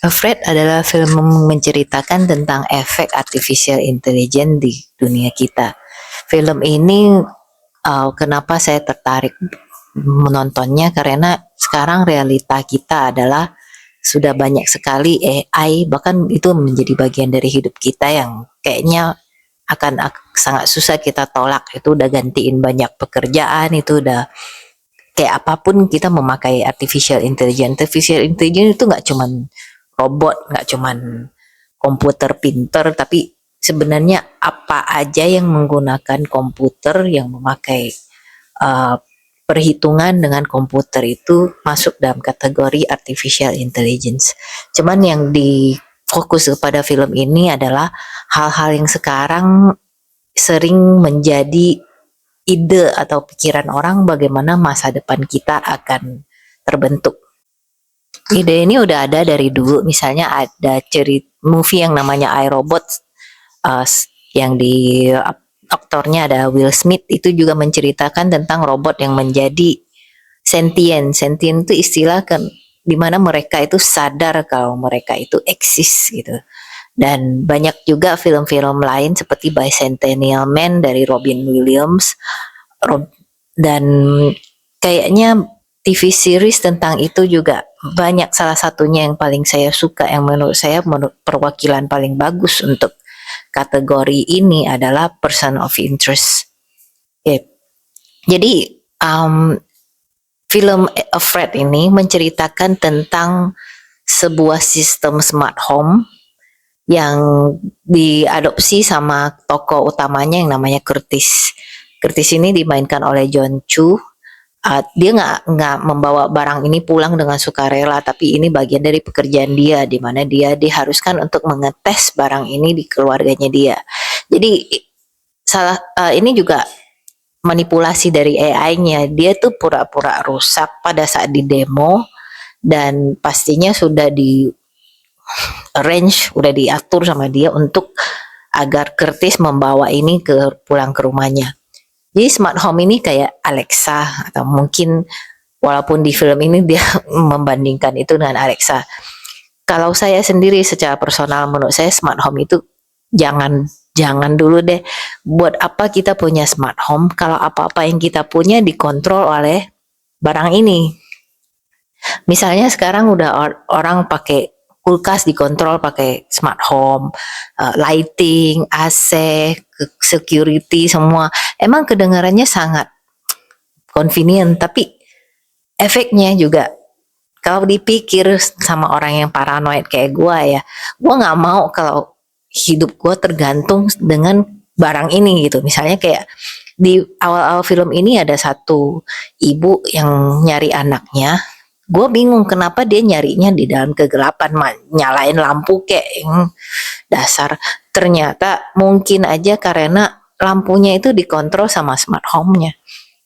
Afraid adalah film menceritakan tentang efek artificial intelligence di dunia kita. Film ini kenapa saya tertarik menontonnya karena sekarang realita kita adalah sudah banyak sekali AI, bahkan itu menjadi bagian dari hidup kita yang kayaknya akan sangat susah kita tolak. Itu udah gantiin banyak pekerjaan, itu udah kayak apapun kita memakai artificial intelligence. Artificial intelligence itu nggak cuman robot, nggak cuman komputer pinter, tapi sebenarnya apa aja yang menggunakan komputer, yang memakai uh, perhitungan dengan komputer itu masuk dalam kategori artificial intelligence. Cuman yang difokus kepada film ini adalah hal-hal yang sekarang sering menjadi ide atau pikiran orang bagaimana masa depan kita akan terbentuk. Ide ini udah ada dari dulu, misalnya ada movie yang namanya iRobot, uh, yang di aktornya ada Will Smith, itu juga menceritakan tentang robot yang menjadi sentient. Sentient itu istilah kan di mana mereka itu sadar kalau mereka itu eksis gitu. Dan banyak juga film-film lain seperti Bicentennial Man dari Robin Williams, dan kayaknya TV series tentang itu juga banyak. Salah satunya yang paling saya suka, yang menurut saya perwakilan paling bagus untuk kategori ini adalah Person of Interest. Okay. Jadi film Afraid ini menceritakan tentang sebuah sistem smart home yang diadopsi sama tokoh utamanya yang namanya Curtis. Curtis ini dimainkan oleh John Chu. Dia nggak membawa barang ini pulang dengan sukarela, tapi ini bagian dari pekerjaan dia, di mana dia diharuskan untuk mengetes barang ini di keluarganya dia. Jadi ini juga manipulasi dari AI-nya. Dia tuh pura-pura rusak pada saat di demo, dan pastinya sudah di arrange, udah diatur sama dia untuk agar Curtis membawa ini pulang ke rumahnya. Jadi smart home ini kayak Alexa, atau mungkin walaupun di film ini dia membandingkan itu dengan Alexa. Kalau saya sendiri secara personal, menurut saya smart home itu jangan dulu deh. Buat apa kita punya smart home kalau apa-apa yang kita punya dikontrol oleh barang ini. Misalnya sekarang udah orang pakai kulkas dikontrol pakai smart home, lighting, AC, security, semua. Emang kedengarannya sangat convenient, tapi efeknya juga kalau dipikir sama orang yang paranoid kayak gue nggak mau kalau hidup gue tergantung dengan barang ini gitu. Misalnya kayak di awal-awal film ini ada satu ibu yang nyari anaknya. Gue bingung kenapa dia nyarinya di dalam kegelapan, nyalain lampu kayak yang dasar. Ternyata mungkin aja karena lampunya itu dikontrol sama smart home-nya.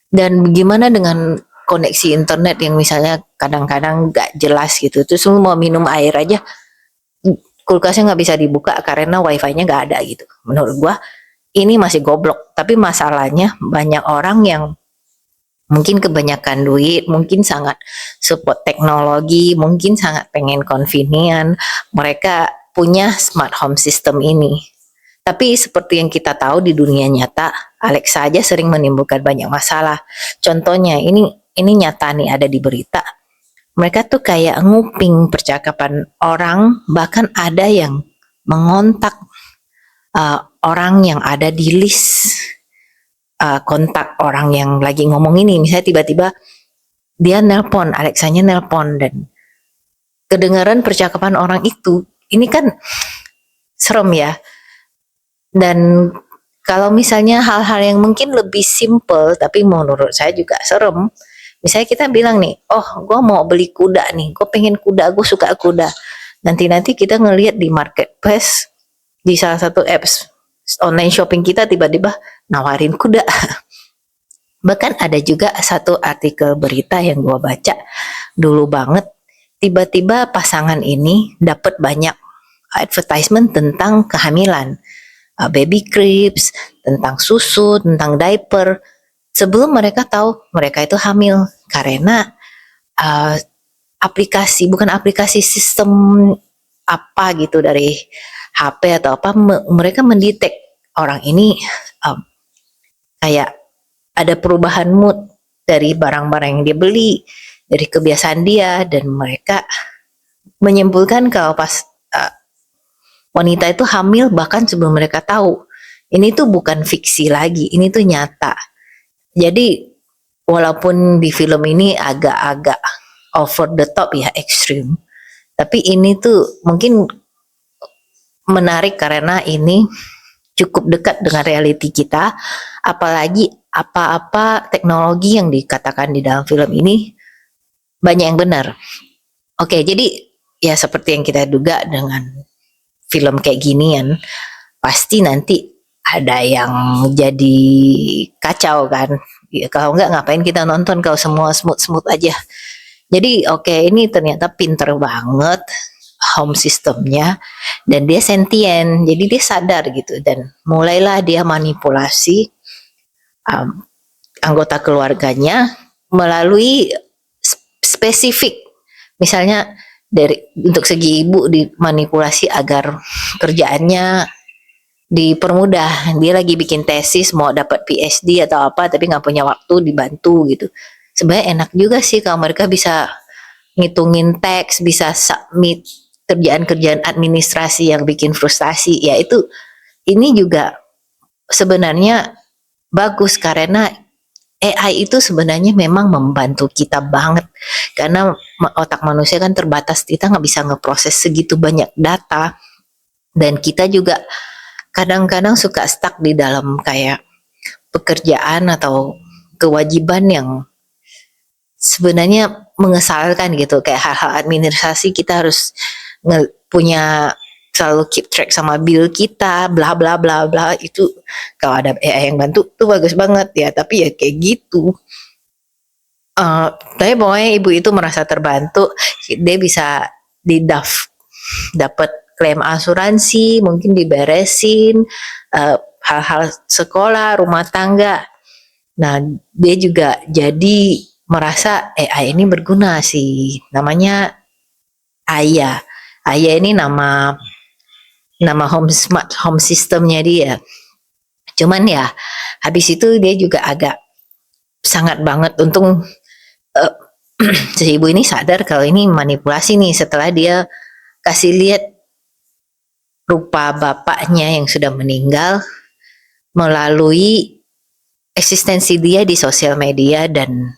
Dan gimana dengan koneksi internet yang misalnya kadang-kadang gak jelas gitu. Terus lu mau minum air aja, kulkasnya nggak bisa dibuka karena wifi-nya nggak ada gitu. Menurut gua ini masih goblok. Tapi masalahnya banyak orang yang mungkin kebanyakan duit, mungkin sangat support teknologi, mungkin sangat pengen convenient, mereka punya smart home system ini. Tapi seperti yang kita tahu di dunia nyata, Alexa aja sering menimbulkan banyak masalah. Contohnya ini nyata nih, ada di berita. Mereka tuh kayak nguping percakapan orang, bahkan ada yang mengontak orang yang ada di list kontak orang yang lagi ngomong ini. Misalnya tiba-tiba dia nelpon, Alexanya nelpon, dan kedengaran percakapan orang itu. Ini kan serem ya. Dan kalau misalnya hal-hal yang mungkin lebih simple tapi menurut saya juga serem, misalnya kita bilang nih, oh gue mau beli kuda nih, gue pengen kuda, gue suka kuda. Nanti kita ngelihat di marketplace, di salah satu apps online shopping kita tiba-tiba nawarin kuda. Bahkan ada juga satu artikel berita yang gue baca dulu banget, tiba-tiba pasangan ini dapat banyak advertisement tentang kehamilan, baby cribs, tentang susu, tentang diaper, sebelum mereka tahu mereka itu hamil. Karena bukan aplikasi sistem apa gitu dari HP atau apa, mereka mendetek orang ini um, kayak ada perubahan mood dari barang-barang yang dia beli, dari kebiasaan dia, dan mereka menyimpulkan kalau pas uh, wanita itu hamil bahkan sebelum mereka tahu. Ini tuh bukan fiksi lagi, ini tuh nyata. Jadi walaupun di film ini agak-agak over the top ya, ekstrim, tapi ini tuh mungkin menarik karena ini cukup dekat dengan reality kita, apalagi apa-apa teknologi yang dikatakan di dalam film ini banyak yang benar. Oke, jadi ya seperti yang kita duga dengan film kayak ginian, pasti nanti ada yang jadi kacau kan. Ya, kalau enggak ngapain kita nonton kalau semua smooth-smooth aja. Jadi oke, ini ternyata pinter banget home systemnya, dan dia sentient, jadi dia sadar gitu, dan mulailah dia manipulasi um, anggota keluarganya melalui spesifik, misalnya dari untuk segi ibu dimanipulasi agar kerjaannya dipermudah. Dia lagi bikin tesis mau dapat PhD atau apa tapi nggak punya waktu, dibantu gitu. Sebenarnya enak juga sih kalau mereka bisa ngitungin teks, bisa submit kerjaan-kerjaan administrasi yang bikin frustasi. Ya itu, ini juga sebenarnya bagus karena AI itu sebenarnya memang membantu kita banget, karena otak manusia kan terbatas, kita nggak bisa ngeproses segitu banyak data, dan kita juga kadang-kadang suka stuck di dalam kayak pekerjaan atau kewajiban yang sebenarnya mengesalkan gitu, kayak hal-hal administrasi kita harus punya, selalu keep track sama bill kita, bla bla bla bla. Itu kalau ada AI yang bantu tuh bagus banget ya, tapi ya kayak gitu. Tapi pokoknya ibu itu merasa terbantu, dia bisa dapat klaim asuransi, mungkin diberesin hal-hal sekolah, rumah tangga. Nah, dia juga jadi merasa AI ini berguna sih. Namanya Aya. Aya ini nama smart home systemnya dia. Cuman ya habis itu dia juga agak sangat banget, untung si ibu ini sadar kalau ini manipulasi nih setelah dia kasih lihat rupa bapaknya yang sudah meninggal melalui eksistensi dia di sosial media dan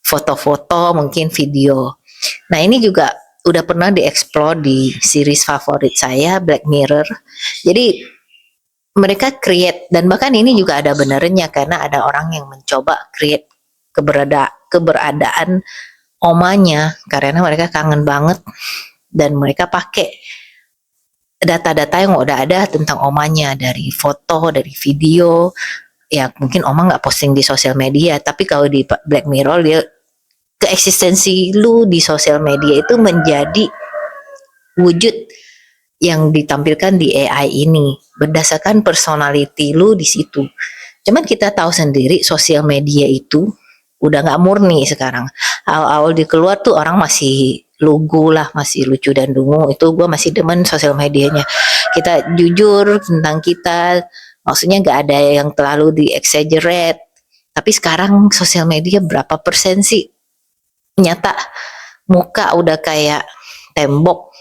foto-foto, mungkin video. Nah, ini juga udah pernah dieksplor di series favorit saya, Black Mirror. Jadi mereka create, dan bahkan ini juga ada benernya karena ada orang yang mencoba create keberadaan omanya karena mereka kangen banget, dan mereka pakai data-data yang udah ada tentang omanya, dari foto, dari video. Ya mungkin oma nggak posting di sosial media, tapi kalau di Black Mirror dia keeksistensi lu di sosial media itu menjadi wujud yang ditampilkan di AI ini berdasarkan personality lu di situ. Cuman kita tahu sendiri sosial media itu udah nggak murni sekarang. Awal-awal di keluar tuh orang masih lugu lah, masih lucu dan dungu. Itu gue masih demen sosial medianya. Kita jujur tentang kita, maksudnya nggak ada yang terlalu di exaggerate. Tapi sekarang sosial media berapa persen sih nyata muka udah kayak tembok,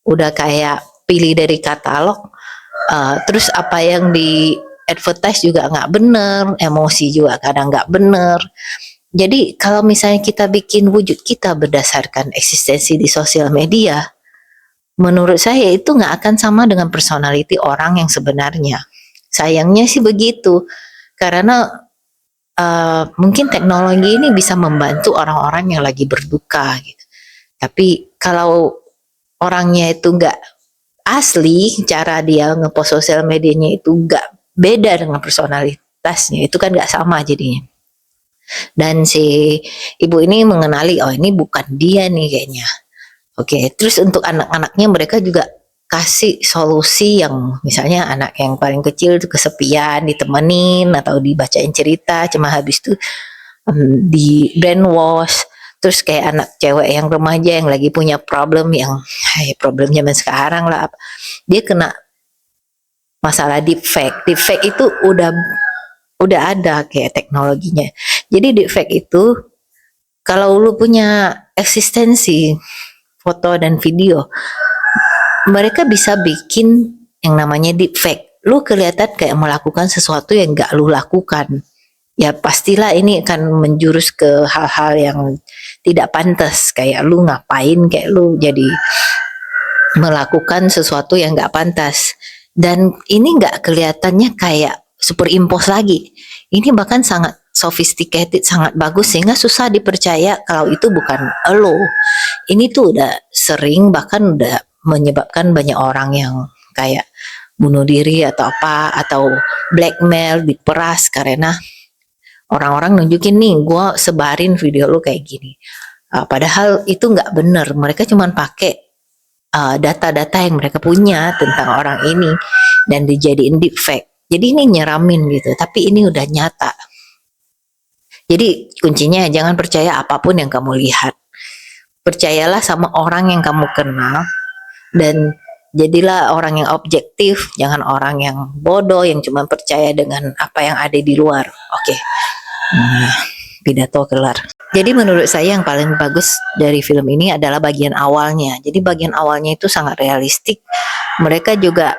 udah kayak pilih dari katalog, terus apa yang di advertise juga nggak bener, emosi juga kadang nggak bener. Jadi kalau misalnya kita bikin wujud kita berdasarkan eksistensi di sosial media, menurut saya itu nggak akan sama dengan personality orang yang sebenarnya. Sayangnya sih begitu, karena mungkin teknologi ini bisa membantu orang-orang yang lagi berduka gitu. Tapi kalau orangnya itu nggak asli, cara dia ngepost sosial medianya itu nggak beda dengan personalitasnya, itu kan nggak sama jadinya. Dan si ibu ini mengenali, oh ini bukan dia nih kayaknya. Oke, terus untuk anak-anaknya mereka juga kasih solusi yang misalnya anak yang paling kecil itu kesepian, ditemenin atau dibacain cerita, cuma habis itu di brainwash. Terus kayak anak cewek yang remaja yang lagi punya problem yang problem zaman sekarang lah, dia kena masalah deepfake. Deepfake itu udah ada kayak teknologinya. Jadi deepfake itu kalau lu punya eksistensi foto dan video, mereka bisa bikin yang namanya deepfake. Lu kelihatan kayak melakukan sesuatu yang gak lu lakukan. Ya pastilah ini akan menjurus ke hal-hal yang tidak pantas. Kayak lu ngapain, kayak lu jadi melakukan sesuatu yang gak pantas. Dan ini gak kelihatannya kayak superimpose lagi. Ini bahkan sangat sophisticated, sangat bagus sehingga susah dipercaya kalau itu bukan lo. Ini tuh udah sering, bahkan udah menyebabkan banyak orang yang kayak bunuh diri atau apa, atau blackmail, diperas karena orang-orang nunjukin nih gue sebarin video lu kayak gini. Padahal itu nggak bener, mereka cuma pakai data-data yang mereka punya tentang orang ini dan dijadiin deepfake. Jadi ini nyeramin gitu, tapi ini udah nyata. Jadi kuncinya jangan percaya apapun yang kamu lihat. Percayalah sama orang yang kamu kenal dan jadilah orang yang objektif, jangan orang yang bodoh yang cuma percaya dengan apa yang ada di luar. Oke. Pidato kelar. Jadi menurut saya yang paling bagus dari film ini adalah bagian awalnya. Jadi bagian awalnya itu sangat realistik. Mereka juga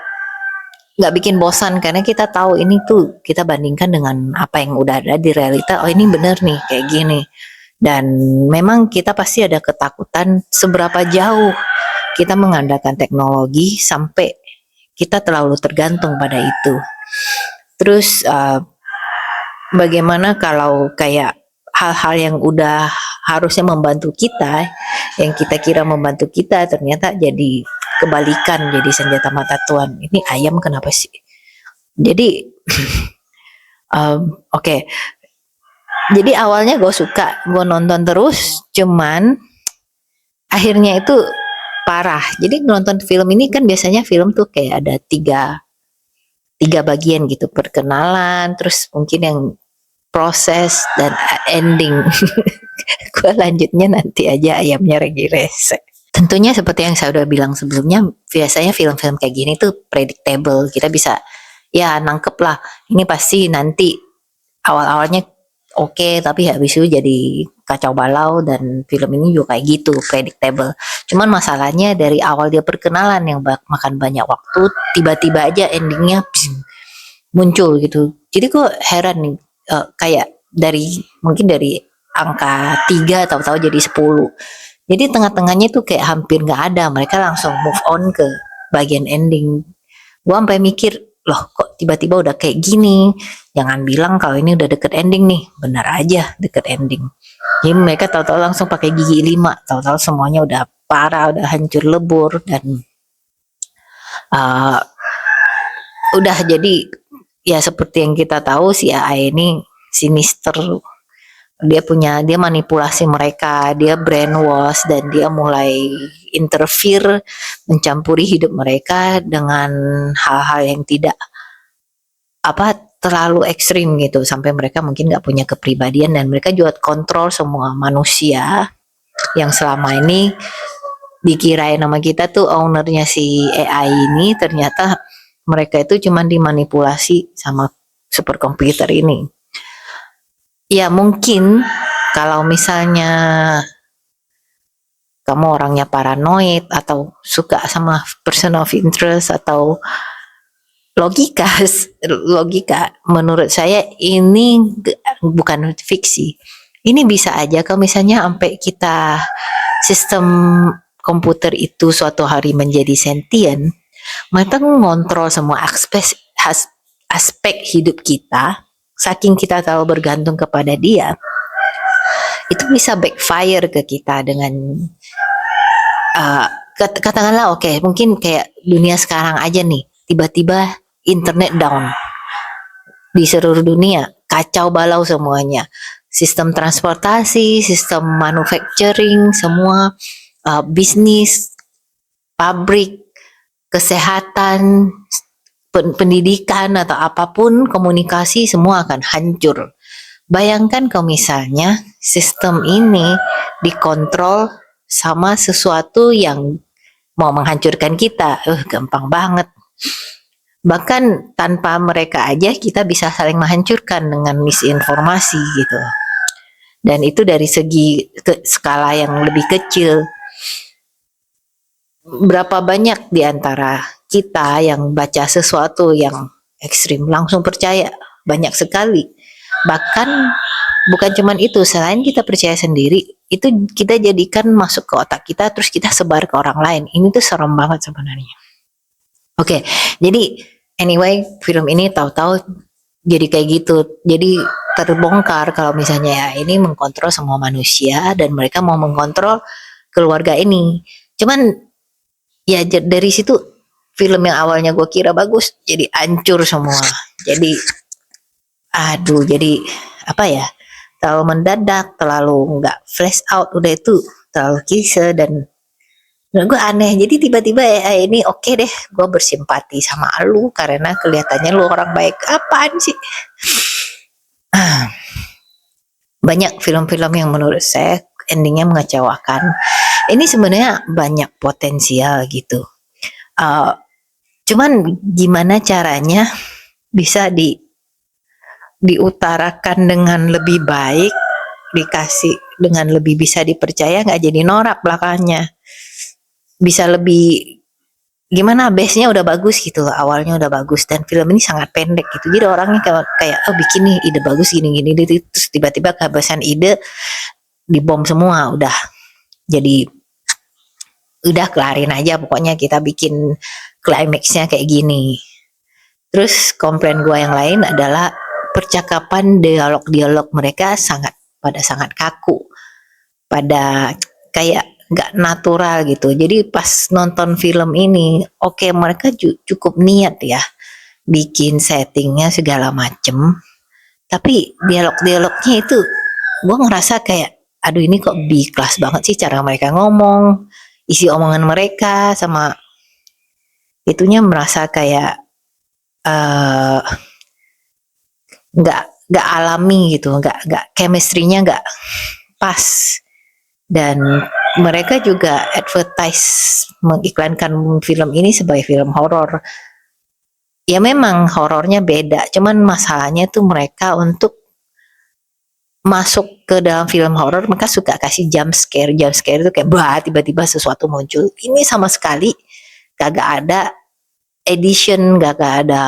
nggak bikin bosan karena kita tahu ini tuh kita bandingkan dengan apa yang udah ada di realita. Oh ini bener nih kayak gini. Dan memang kita pasti ada ketakutan seberapa jauh kita mengandalkan teknologi sampai kita terlalu tergantung pada itu. Terus bagaimana kalau kayak hal-hal yang udah harusnya membantu kita, yang kita kira membantu kita ternyata jadi kebalikan, jadi senjata mata Tuhan. Ini ayam kenapa sih? Jadi oke. Jadi awalnya gue suka, gue nonton terus, cuman akhirnya itu parah. Jadi nonton film ini kan biasanya film tuh kayak ada tiga bagian gitu, perkenalan, terus mungkin yang proses dan ending. Gue lanjutnya nanti aja ayamnya Regi Rese. Tentunya seperti yang saya udah bilang sebelumnya, biasanya film-film kayak gini tuh predictable. Kita bisa ya nangkep lah. Ini pasti nanti awal-awalnya oke, tapi habis itu jadi kacau balau dan film ini juga kayak gitu, predictable. Cuman masalahnya dari awal dia perkenalan yang makan banyak waktu, tiba-tiba aja endingnya muncul gitu. Jadi gue heran nih, kayak mungkin dari angka 3 tahu-tahu jadi 10. Jadi tengah-tengahnya tuh kayak hampir nggak ada. Mereka langsung move on ke bagian ending. Gue sampai mikir, loh kok tiba-tiba udah kayak gini. Jangan bilang kalau ini udah deket ending nih. Benar aja deket ending. Jadi mereka tahu-tahu langsung pakai gigi 5. Tahu-tahu semuanya udah parah, udah hancur lebur dan udah jadi ya seperti yang kita tahu si AI ini sinister. Dia manipulasi mereka, dia brainwash dan dia mulai interfere, mencampuri hidup mereka dengan hal-hal yang tidak terlalu ekstrim gitu, sampai mereka mungkin nggak punya kepribadian dan mereka juga kontrol semua manusia yang selama ini dikirain nama kita tuh ownernya si AI ini, ternyata mereka itu cuma dimanipulasi sama superkomputer ini. Ya mungkin kalau misalnya kamu orangnya paranoid atau suka sama person of interest atau logika menurut saya ini bukan fiksi. Ini bisa aja kalau misalnya sampai kita sistem komputer itu suatu hari menjadi sentient, mereka mengontrol semua aspek hidup kita, saking kita terlalu bergantung kepada dia, itu bisa backfire ke kita dengan katakanlah oke, mungkin kayak dunia sekarang aja nih, tiba-tiba internet down di seluruh dunia, kacau balau semuanya, sistem transportasi, sistem manufacturing, semua bisnis, pabrik, kesehatan, pendidikan atau apapun, komunikasi semua akan hancur. Bayangkan kalau misalnya sistem ini dikontrol sama sesuatu yang mau menghancurkan kita, gampang banget. Bahkan tanpa mereka aja kita bisa saling menghancurkan dengan misinformasi gitu. Dan itu dari segi skala yang lebih kecil. Berapa banyak di antara kita yang baca sesuatu yang ekstrim langsung percaya? Banyak sekali. Bahkan bukan cuman itu, selain kita percaya sendiri, itu kita jadikan masuk ke otak kita terus kita sebar ke orang lain. Ini tuh serem banget sebenarnya. Oke, jadi anyway, film ini tahu-tahu jadi kayak gitu. Jadi terbongkar kalau misalnya ya ini mengkontrol semua manusia dan mereka mau mengkontrol keluarga ini. Cuman ya dari situ film yang awalnya gue kira bagus jadi hancur semua. Jadi aduh, jadi apa ya? Terlalu mendadak, terlalu nggak flash out, udah itu terlalu klise dan menurut gue aneh. Jadi tiba-tiba ini oke deh, gue bersimpati sama lu karena kelihatannya lu orang baik. Apaan sih? Banyak film-film yang menurut saya endingnya mengecewakan. Ini sebenarnya banyak potensial gitu. Cuman gimana caranya bisa diutarakan dengan lebih baik, dikasih dengan lebih bisa dipercaya, nggak jadi norak belakangnya. Bisa lebih gimana, base-nya udah bagus gitu, awalnya udah bagus dan film ini sangat pendek gitu. Jadi orangnya kayak oh bikin nih ide bagus gini-gini, terus tiba-tiba kehabisan ide, dibom semua, jadi udah kelarin aja pokoknya kita bikin klimaksnya kayak gini. Terus komplain gue yang lain adalah percakapan dialog-dialog mereka sangat kaku, pada kayak nggak natural gitu. Jadi pas nonton film ini, oke mereka cukup niat ya bikin settingnya segala macem, tapi dialog-dialognya itu gue ngerasa kayak aduh ini kok B-class banget sih cara mereka ngomong, isi omongan mereka sama itunya merasa kayak nggak alami gitu, nggak chemistry-nya nggak pas. Dan mereka juga advertise mengiklankan film ini sebagai film horor. Ya memang horornya beda, cuman masalahnya tuh mereka untuk masuk ke dalam film horor mereka suka kasih jump scare itu kayak bah tiba-tiba sesuatu muncul. Ini sama sekali kagak ada edition, kagak ada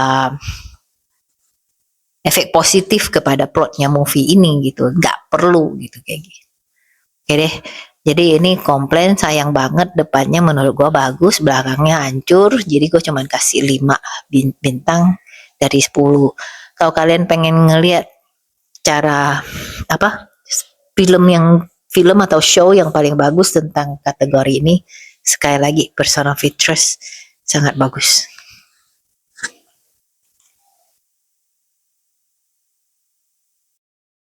efek positif kepada plotnya movie ini gitu, nggak perlu gitu kayak gitu. Oke deh, jadi ini komplain sayang banget, depannya menurut gua bagus, belakangnya hancur, jadi gua cuman kasih 5 bintang dari 10. Kalau kalian pengen ngelihat cara apa film atau show yang paling bagus tentang kategori ini, sekali lagi Person of Interest sangat bagus.